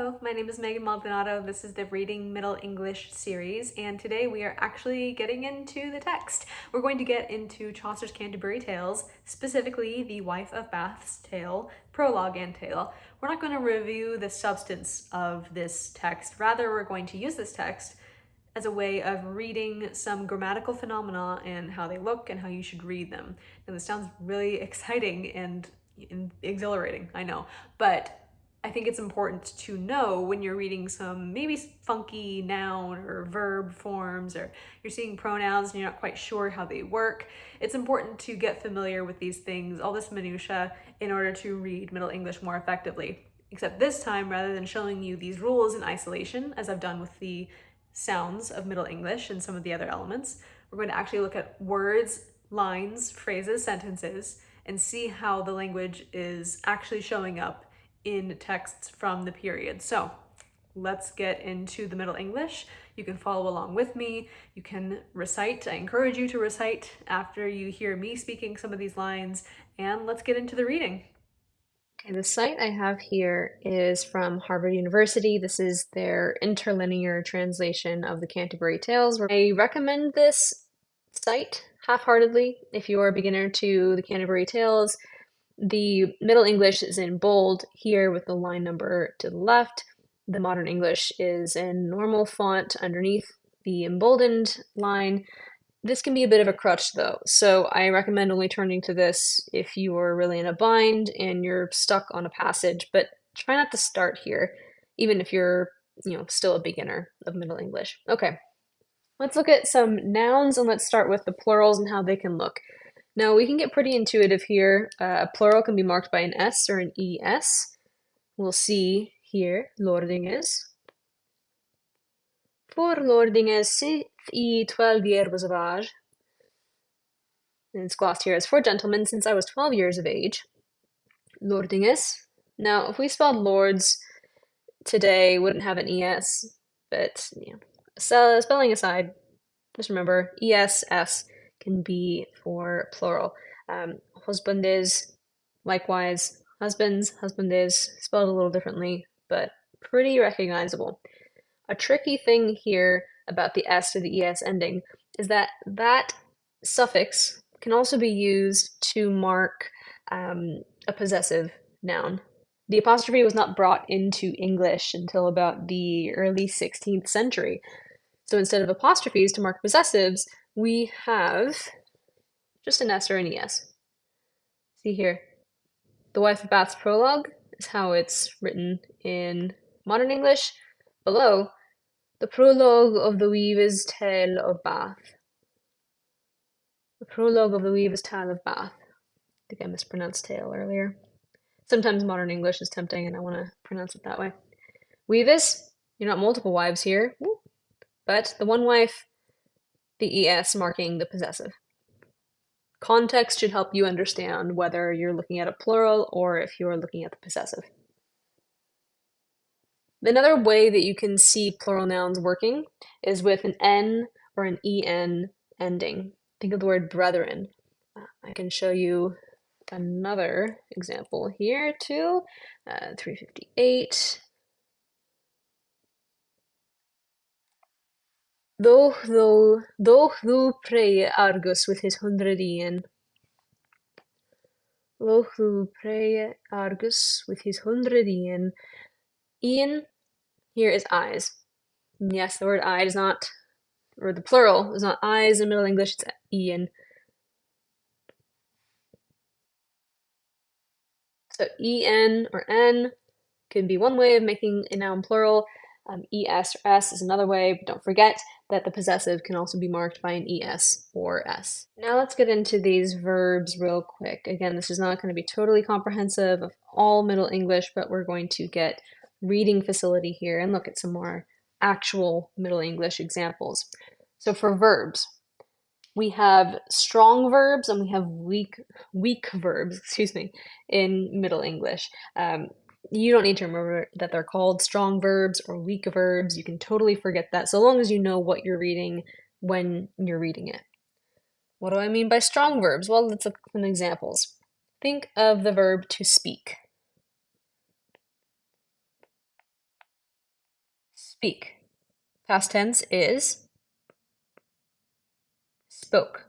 Hello, my name is Megan Maldonado. This is the Reading Middle English series, and today we are actually getting into the text. We're going to get into Chaucer's Canterbury Tales, specifically the Wife of Bath's tale, Prologue and tale. We're not going to review the substance of this text. Rather, we're going to use this text as a way of reading some grammatical phenomena and how they look and how you should read them. Now, this sounds really exciting and exhilarating, I know, but I think it's important to know when you're reading some maybe funky noun or verb forms, or you're seeing pronouns and you're not quite sure how they work. It's important to get familiar with these things, all this minutia, in order to read Middle English more effectively. Except this time, rather than showing you these rules in isolation, as I've done with the sounds of Middle English and some of the other elements, we're going to actually look at words, lines, phrases, sentences, and see how the language is actually showing up in texts from the period. So let's get into the Middle English. You can follow along with me. You can recite. I encourage you to recite after you hear me speaking some of these lines, and let's get into the reading. Okay, the site I have here is from Harvard University. This is their interlinear translation of the Canterbury Tales. I recommend this site half-heartedly if you are a beginner to the Canterbury Tales. The Middle English is in bold here with the line number to the left. The Modern English is in normal font underneath the emboldened line. This can be a bit of a crutch though, so I recommend only turning to this if you are really in a bind and you're stuck on a passage, but try not to start here, even if you're, still a beginner of Middle English. Okay, let's look at some nouns and let's start with the plurals and how they can look. Now, we can get pretty intuitive here. A plural can be marked by an S or an ES. We'll see here, lordinges. For lordinges sith I 12 years of age. And it's glossed here as for gentlemen since I was 12 years of age. Lordinges. Now, if we spelled lords today, wouldn't have an ES, but, so spelling aside, just remember, ES, can be for plural. Husbandes, likewise, husbands, husbandes, spelled a little differently, but pretty recognizable. A tricky thing here about the S to the ES ending is that that suffix can also be used to mark a possessive noun. The apostrophe was not brought into English until about the early 16th century. So instead of apostrophes to mark possessives, we have just an S or an ES. See here, the Wife of Bath's prologue is how it's written in modern English. Below, the prologue of the Weaver's Tale of Bath. The prologue of the Weaver's Tale of Bath. I think I mispronounced tale earlier. Sometimes modern English is tempting and I want to pronounce it that way. Weavis, you're not multiple wives here, but the one wife, the ES marking the possessive. Context should help you understand whether you're looking at a plural or if you're looking at the possessive. Another way that you can see plural nouns working is with an N or an EN ending. Think of the word brethren. I can show you another example here too. 358. Though thou pray Argus with his 100 Ian. Though thou pray Argus with his 100 Ian. Ian here is eyes. And yes, the word eye is not, or the plural is not eyes in Middle English, it's Ian. So En or N can be one way of making a noun plural. Es or S is another way, but don't forget that the possessive can also be marked by an ES or S. Now let's get into these verbs real quick. Again, this is not going to be totally comprehensive of all Middle English, but we're going to get reading facility here and look at some more actual Middle English examples. So for verbs, we have strong verbs and we have weak verbs, in Middle English. You don't need to remember that they're called strong verbs or weak verbs. You can totally forget that so long as you know what you're reading when you're reading it. What do I mean by strong verbs? Well, let's look at some examples. Think of the verb to speak. speak. Past tense is spoke.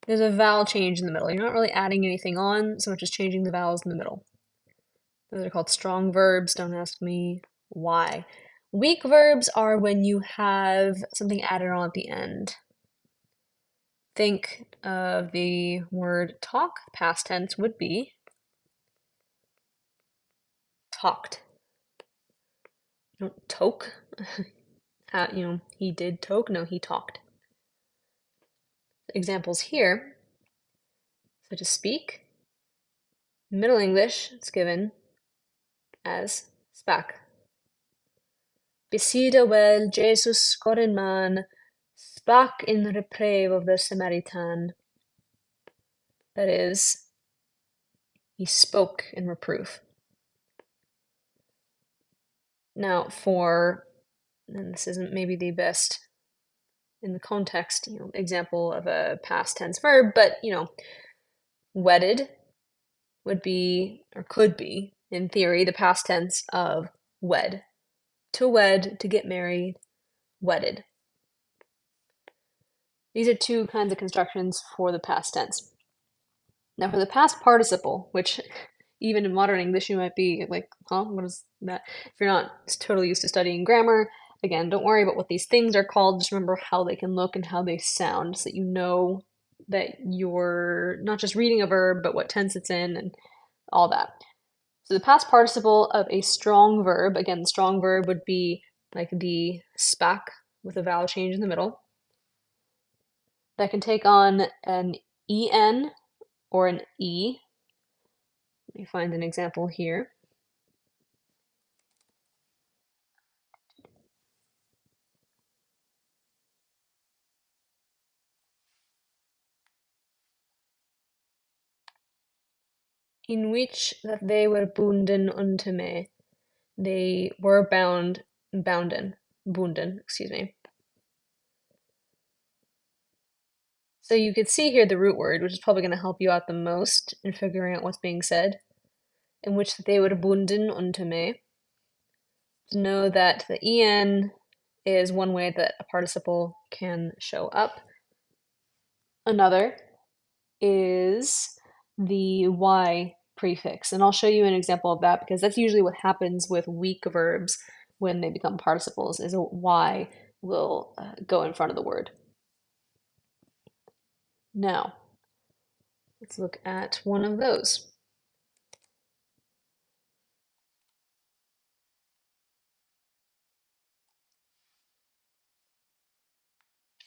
There's a vowel change in the middle. You're not really adding anything on so much as changing the vowels in the middle. Those are called strong verbs. Don't ask me why. Weak verbs are when you have something added on at the end. Think of the word talk. Past tense would be talked. You don't toke. He did toke. No, he talked. Examples here, such as speak. Middle English, it's given as spak. Besida wel Jesus Gorin man, spak in repreve of the Samaritan. That is, he spoke in reproof. Now, and this isn't maybe the best in the context, example of a past tense verb, but, wedded would be, or could be, in theory, the past tense of wed. To wed, to get married, wedded. These are two kinds of constructions for the past tense. Now, for the past participle, which even in modern English you might be like, huh, what is that? If you're not totally used to studying grammar, again, don't worry about what these things are called. Just remember how they can look and how they sound so that you know that you're not just reading a verb, but what tense it's in and all that. So the past participle of a strong verb, again, the strong verb would be like the spak with a vowel change in the middle. That can take on an en or an e. Let me find an example here. In which that they were bunden unto me. They were bunden, excuse me. So you could see here the root word, which is probably going to help you out the most in figuring out what's being said. In which they were bunden unto me. To know that the en is one way that a participle can show up. Another is the y prefix, and I'll show you an example of that because that's usually what happens with weak verbs when they become participles, is a y will go in front of the word. Now, let's look at one of those.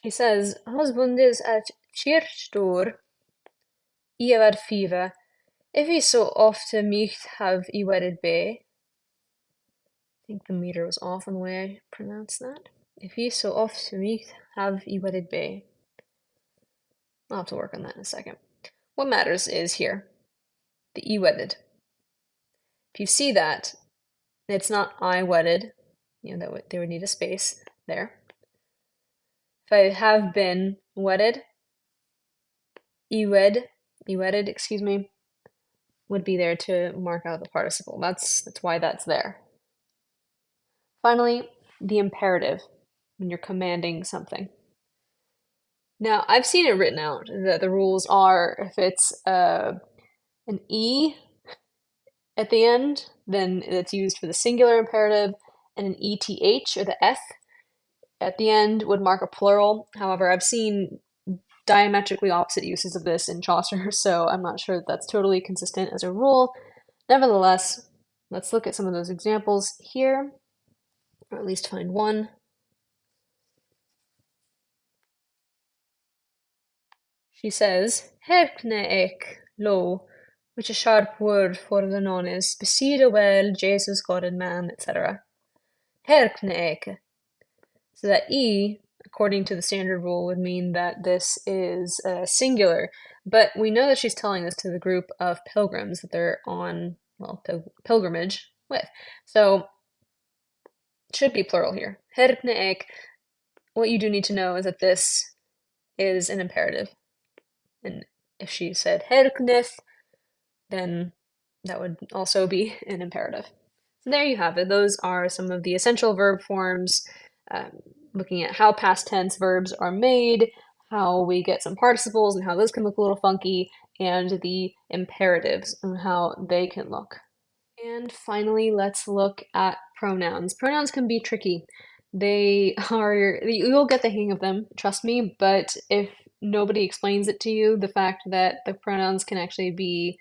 He says, Husbandis at kirchtor, Iavad fiva, if he so ofte mich have I wedded be. I think the meter was off on the way I pronounced that. If he so ofte mich have I wedded be. I'll have to work on that in a second. What matters is here, the e-wedded. If you see that, it's not I wedded, they would need a space there. If I have been wedded, e-wedded, excuse me, would be there to mark out the participle. That's why that's there. Finally, the imperative, when you're commanding something. Now, I've seen it written out that the rules are if it's an E at the end, then it's used for the singular imperative, and an ETH or the F at the end would mark a plural. However, I've seen diametrically opposite uses of this in Chaucer, so I'm not sure that that's totally consistent as a rule. Nevertheless, let's look at some of those examples here, or at least find one. She says, Herkne ek lo, which is a sharp word for the noun is, beside well, Jesus, God and man, etc. Herkne ek. So that E, according to the standard rule, would mean that this is singular. But we know that she's telling this to the group of pilgrims that they're on, well, pilgrimage with. So it should be plural here. Herkne ek. What you do need to know is that this is an imperative. And if she said herkneth, then that would also be an imperative. So there you have it. Those are some of the essential verb forms, um, looking at how past tense verbs are made, how we get some participles and how those can look a little funky, and the imperatives and how they can look. And finally, let's look at pronouns. Pronouns can be tricky. They are, you'll get the hang of them, trust me, but if nobody explains it to you, the fact that the pronouns can actually be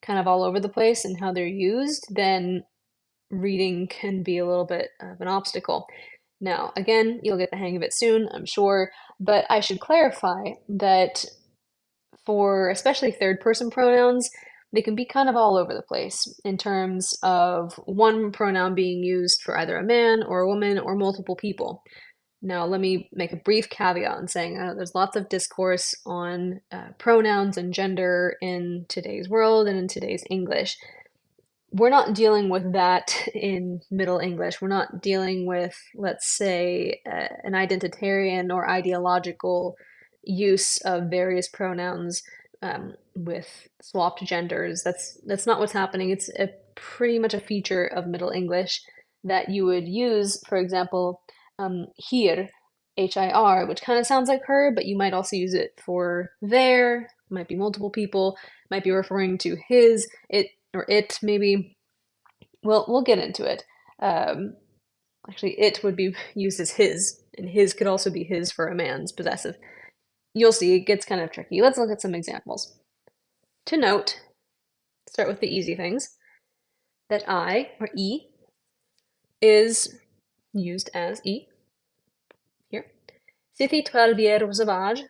kind of all over the place and how they're used, then reading can be a little bit of an obstacle. Now, again, you'll get the hang of it soon, I'm sure, but I should clarify that for especially third person pronouns, they can be kind of all over the place in terms of one pronoun being used for either a man or a woman or multiple people. Now, let me make a brief caveat in saying there's lots of discourse on pronouns and gender in today's world and in today's English. We're not dealing with that in Middle English. We're not dealing with, let's say, an identitarian or ideological use of various pronouns with swapped genders. That's not what's happening. It's pretty much a feature of Middle English that you would use, for example, hir, HIR, which kind of sounds like her, but you might also use it for there, might be multiple people, might be referring to his, it, or it maybe. Well, we'll get into it. Um, Actually, it would be used as his, and his could also be his for a man's possessive. You'll see, it gets kind of tricky. Let's look at some examples. To note, start with the easy things, that I, or E, is used as E here. Sithi 12 years of age,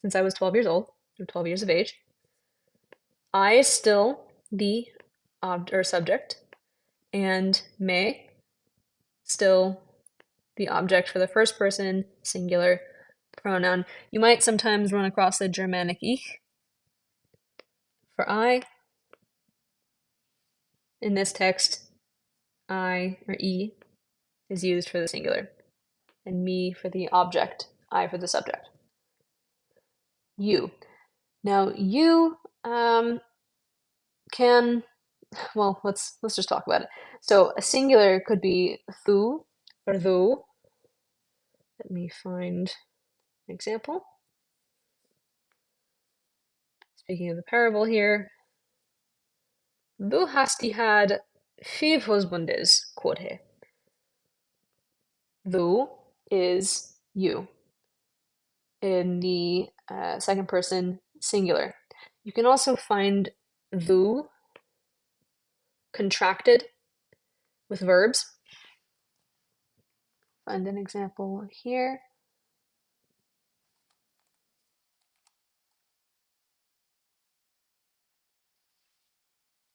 since I was 12 years old, or 12 years of age. I is still the or subject, and me still the object for the first person singular pronoun. You might sometimes run across the Germanic ich for I. In this text, I or E is used for the singular, and me for the object, I for the subject. You. Now you can, well, let's just talk about it. So a singular could be thu or thou. Let me find an example. Speaking of the parable here, thou hast had 5 husbands, quote he. Thou is you in the second person singular. You can also find thou contracted with verbs. Find an example here.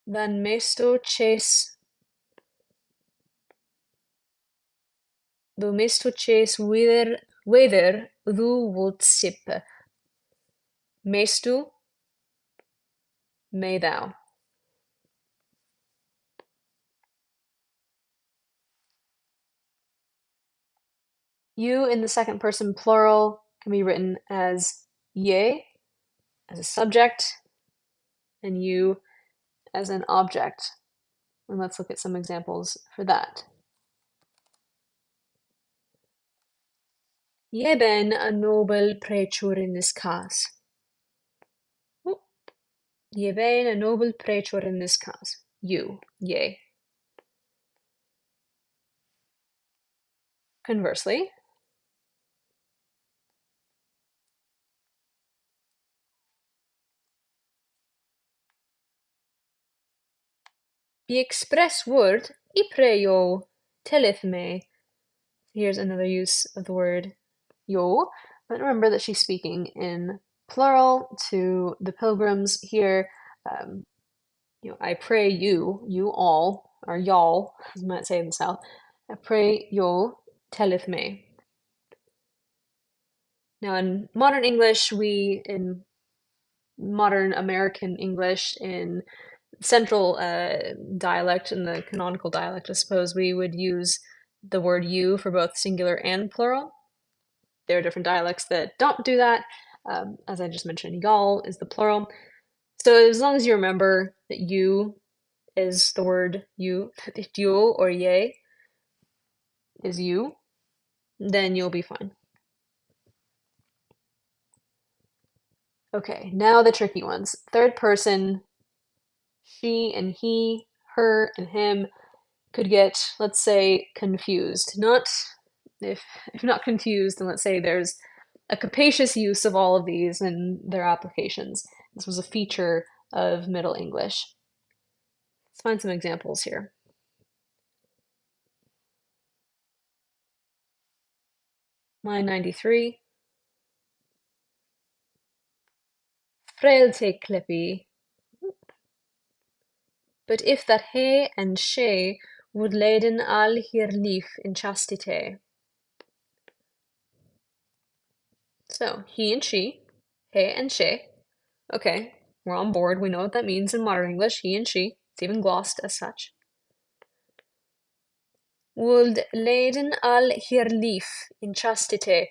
Van mesto chase do mesto chase whether thou would sip. Mesto, may thou. You in the second person plural can be written as ye as a subject and you as an object. And let's look at some examples for that. Ye ben a noble preacher in this case. Oh, ye ben a noble preacher in this case. You, ye. Conversely, the express word, I pray yo, telleth me. Here's another use of the word yo, but remember that she's speaking in plural to the pilgrims here. I pray you, you all, or y'all, as you might say in the South. I pray yo, telleth me. Now, in modern English, in modern American English, in central dialect, in the canonical dialect, I suppose, we would use the word you for both singular and plural. There are different dialects that don't do that. As I just mentioned, y'all is the plural. So as long as you remember that you is the word you, if you or ye is you, then you'll be fine. Okay, now the tricky ones. Third person, she and he, her and him could get, let's say, confused. Not if not confused, then let's say there's a capacious use of all of these in their applications. This was a feature of Middle English. Let's find some examples here. Line 93. Frailty clippy. But if that he and she would leiden all her life in chastity. So, he and she, he and she. Okay, we're on board. We know what that means in modern English, he and she. It's even glossed as such. Would leiden all her life in chastity.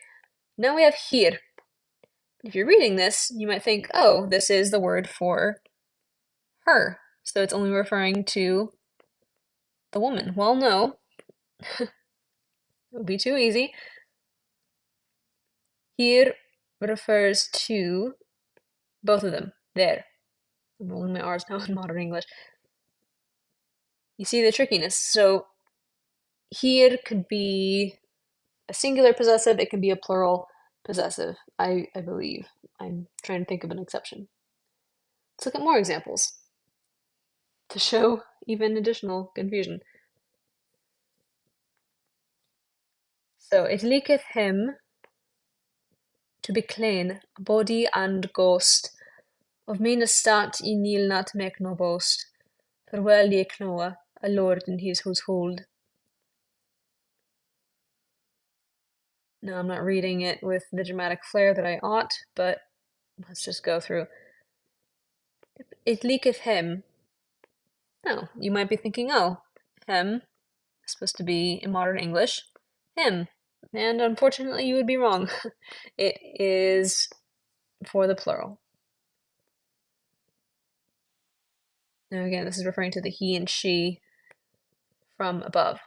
Now we have here. If you're reading this, you might think, oh, this is the word for her. So it's only referring to the woman. Well, no. It would be too easy. Here refers to both of them. There. I'm rolling my R's now in modern English. You see the trickiness. So here could be a singular possessive, it can be a plural possessive, I believe. I'm trying to think of an exception. Let's look at more examples to show even additional confusion. So it liketh him to be clean, body and ghost. Of mine estate ye need not make no boast, for well ye knowe a lord in his household. Now I'm not reading it with the dramatic flair that I ought, but let's just go through. It liketh him. Oh, you might be thinking, oh, him is supposed to be in modern English, him. And unfortunately, you would be wrong. It is for the plural. Now again, this is referring to the he and she from above.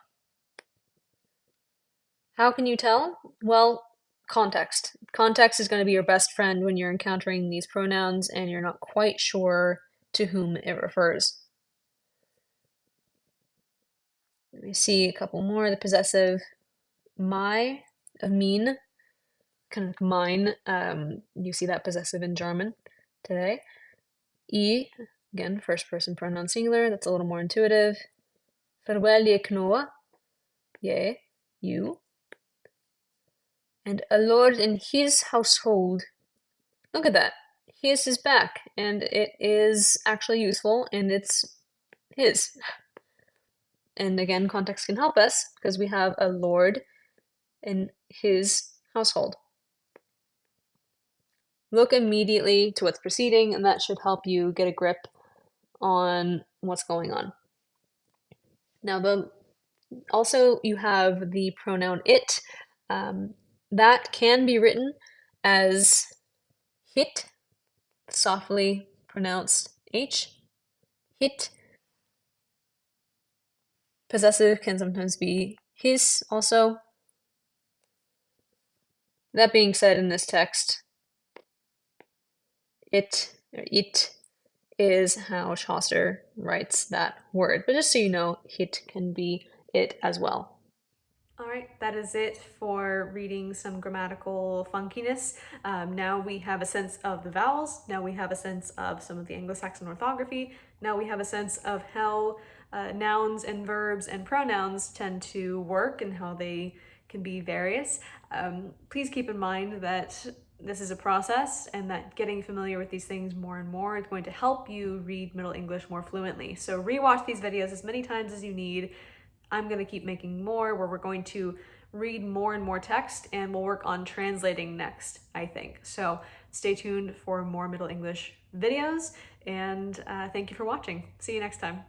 How can you tell? Well, context. Context is going to be your best friend when you're encountering these pronouns and you're not quite sure to whom it refers. Let me see a couple more. The possessive my, of mean, kind of mine. You see that possessive in German today. I, again, first person pronoun singular. That's a little more intuitive. Farvel je knoe, ye, you. And a lord in his household. Look at that. His is back, and it is actually useful, and it's his. And again, context can help us because we have a lord in his household. Look immediately to what's preceding, and that should help you get a grip on what's going on. Now, also you have the pronoun it. That can be written as hit, softly pronounced H. Hit. Possessive can sometimes be his also. That being said, in this text, it is how Chaucer writes that word. But just so you know, it can be it as well. All right, that is it for reading some grammatical funkiness. Now we have a sense of the vowels. Now we have a sense of some of the Anglo-Saxon orthography. Now we have a sense of how nouns and verbs and pronouns tend to work and how they can be various. Please keep in mind that this is a process and that getting familiar with these things more and more is going to help you read Middle English more fluently. So rewatch these videos as many times as you need. I'm going to keep making more where we're going to read more and more text, and we'll work on translating next, I think. So stay tuned for more Middle English videos, and thank you for watching. See you next time.